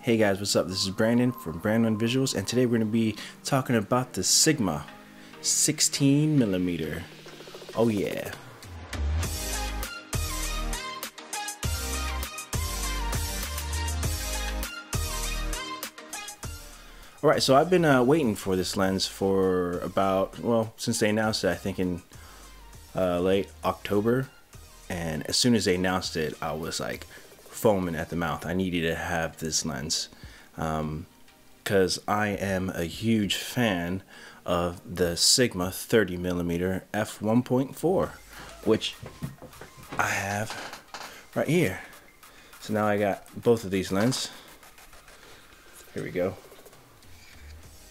Hey guys, what's up? This is Brandon from Brandon Visuals, and today we're going to be talking about the Sigma 16mm. Oh yeah. Alright, so I've been waiting for this lens for about, well, since they announced it, I think in late October. And as soon as they announced it, I was like foaming at the mouth. I needed to have this lens because I am a huge fan of the Sigma 30mm f1.4, which I have right here. So now I got both of these lenses. Here we go.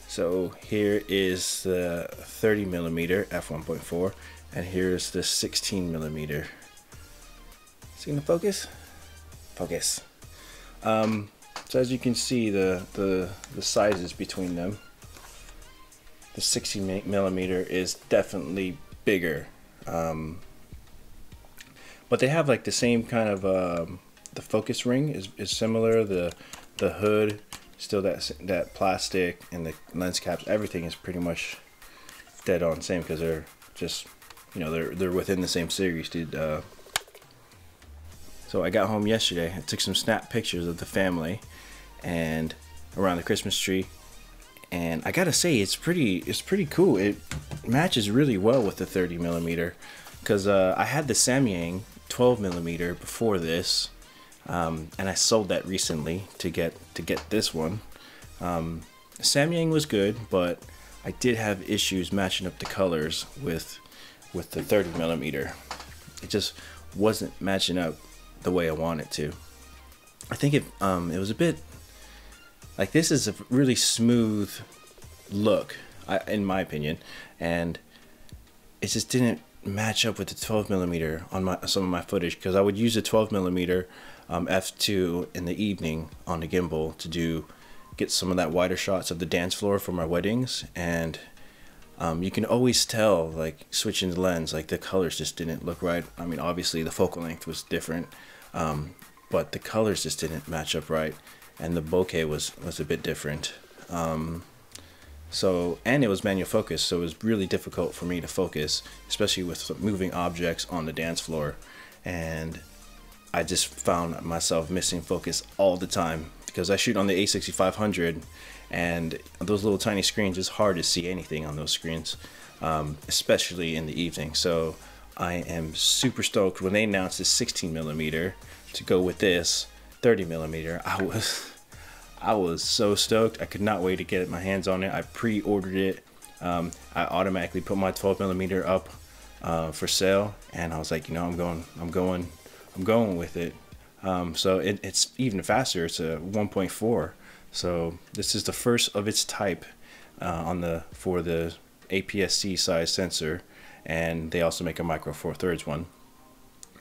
So here is the 30mm f1.4, and here's the 16mm. Is it gonna focus? Focus. So as you can see, the sizes between them, the 16mm is definitely bigger, but they have like the same kind of the focus ring is similar. The hood still that plastic, and the lens caps, everything is pretty much dead on same because they're just, you know, they're within the same series, dude. So I got home yesterday. I took some snap pictures of the family and around the Christmas tree, and I gotta say it's pretty cool. It matches really well with the 30mm because I had the Samyang 12mm before this, and I sold that recently to get this one. Samyang was good, but I did have issues matching up the colors with the 30mm. It just wasn't matching up the way I want it to. I think it was a bit like, this is a really smooth look, in my opinion, and it just didn't match up with the 12mm on some of my footage, because I would use the 12mm f2 in the evening on the gimbal to get some of that wider shots of the dance floor for my weddings, and you can always tell, like, switching the lens, like the colors just didn't look right. I mean, obviously the focal length was different, but the colors just didn't match up right, and the bokeh was a bit different. So, and it was manual focus, so it was really difficult for me to focus, especially with moving objects on the dance floor, and I just found myself missing focus all the time because I shoot on the A6500, and those little tiny screens, it's hard to see anything on those screens, especially in the evening. So I am super stoked when they announced this 16mm to go with this 30mm. I was so stoked. I could not wait to get my hands on it. I pre-ordered it. I automatically put my 12mm up for sale, and I was like, you know, I'm going with it. So it's even faster. It's a 1.4. So this is the first of its type for the aps-c size sensor, and they also make a micro 4/3 one.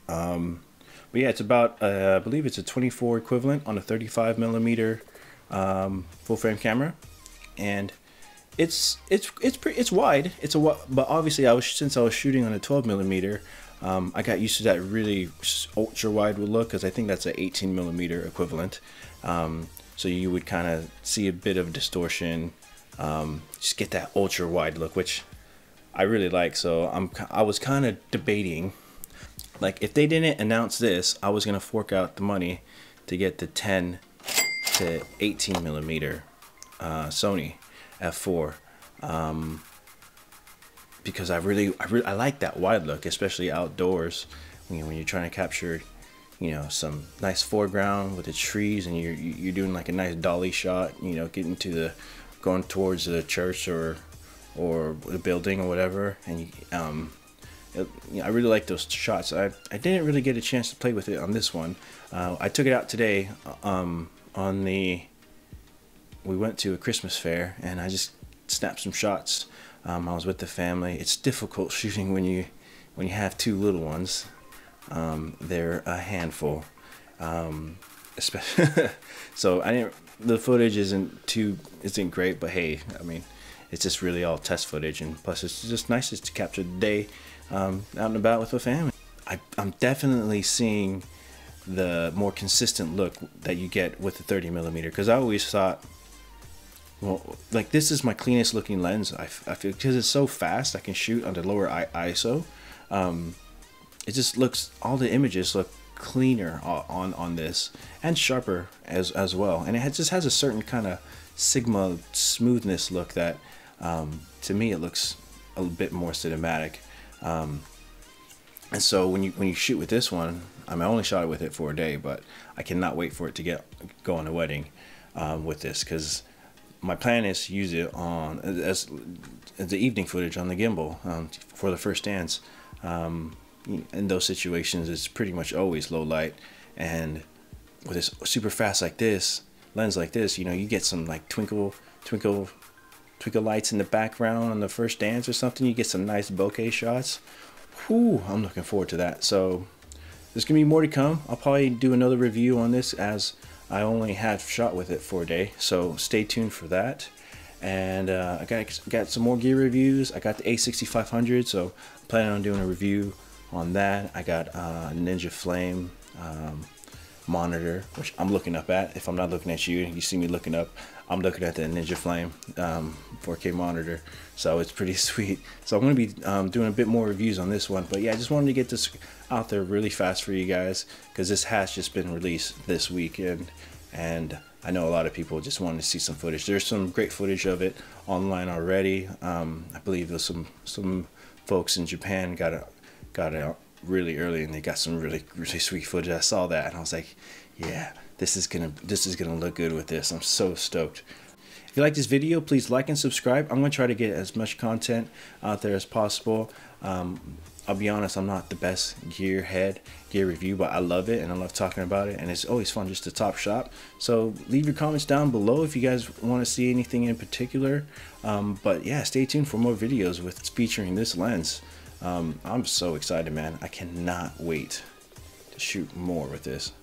But yeah, it's about I believe it's a 24 equivalent on a 35mm full frame camera, and it's wide. But obviously since I was shooting on a 12mm, I got used to that really ultra wide look, because I think that's an 18mm equivalent. So you would kind of see a bit of distortion, just get that ultra wide look, which I really like. So I was kind of debating, like, if they didn't announce this, I was gonna fork out the money to get the 10 to 18mm Sony f4, because I like that wide look, especially outdoors, when you're trying to capture, you know, some nice foreground with the trees, and you're doing like a nice dolly shot, you know, going towards the church or the building or whatever, and I really like those shots. I didn't really get a chance to play with it on this one. I took it out today we went to a Christmas fair, and I just snapped some shots. I was with the family. It's difficult shooting when you have two little ones. They're a handful, especially. So the footage isn't great, but hey, I mean, it's just really all test footage, and plus it's just nice to capture the day out and about with the family. I'm definitely seeing the more consistent look that you get with the 30mm. Because I always thought, well, like this is my cleanest looking lens. I feel, because it's so fast, I can shoot under lower ISO. It just looks, all the images look cleaner on this, and sharper as well. And it just has a certain kind of Sigma smoothness look that, to me, it looks a bit more cinematic. And so when you shoot with this one, I only shot it with it for a day, but I cannot wait for it to go on a wedding with this, because my plan is to use it on as the evening footage on the gimbal for the first dance. In those situations, it's pretty much always low light, and with this super fast like this lens like this, you know, you get some like twinkle lights in the background on the first dance or something. You get some nice bokeh shots. Whew, I'm looking forward to that. So there's gonna be more to come. I'll probably do another review on this, as I only had shot with it for a day, so stay tuned for that. And I got some more gear reviews. I got the A6500, so I'm planning on doing a review on that. I got a Ninja Flame monitor, which I'm looking up at. If I'm not looking at you, you see me looking up, I'm looking at the Ninja Flame 4K monitor, so it's pretty sweet. So I'm going to be doing a bit more reviews on this one, but yeah, I just wanted to get this out there really fast for you guys, because this has just been released this weekend, and I know a lot of people just wanted to see some footage. There's some great footage of it online already. I believe there's some folks in Japan got it out really early, and they got some really sweet footage. I saw that and I was like, yeah, this is gonna look good with this. I'm so stoked. If you like this video, please like and subscribe. I'm gonna try to get as much content out there as possible. I'll be honest, I'm not the best gear review, but I love it and I love talking about it, and it's always fun just to top shop. So leave your comments down below if you guys want to see anything in particular. But yeah, stay tuned for more videos with featuring this lens. I'm so excited, man. I cannot wait to shoot more with this.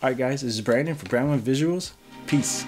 Alright guys, this is Brandon for Brown One Visuals. Peace.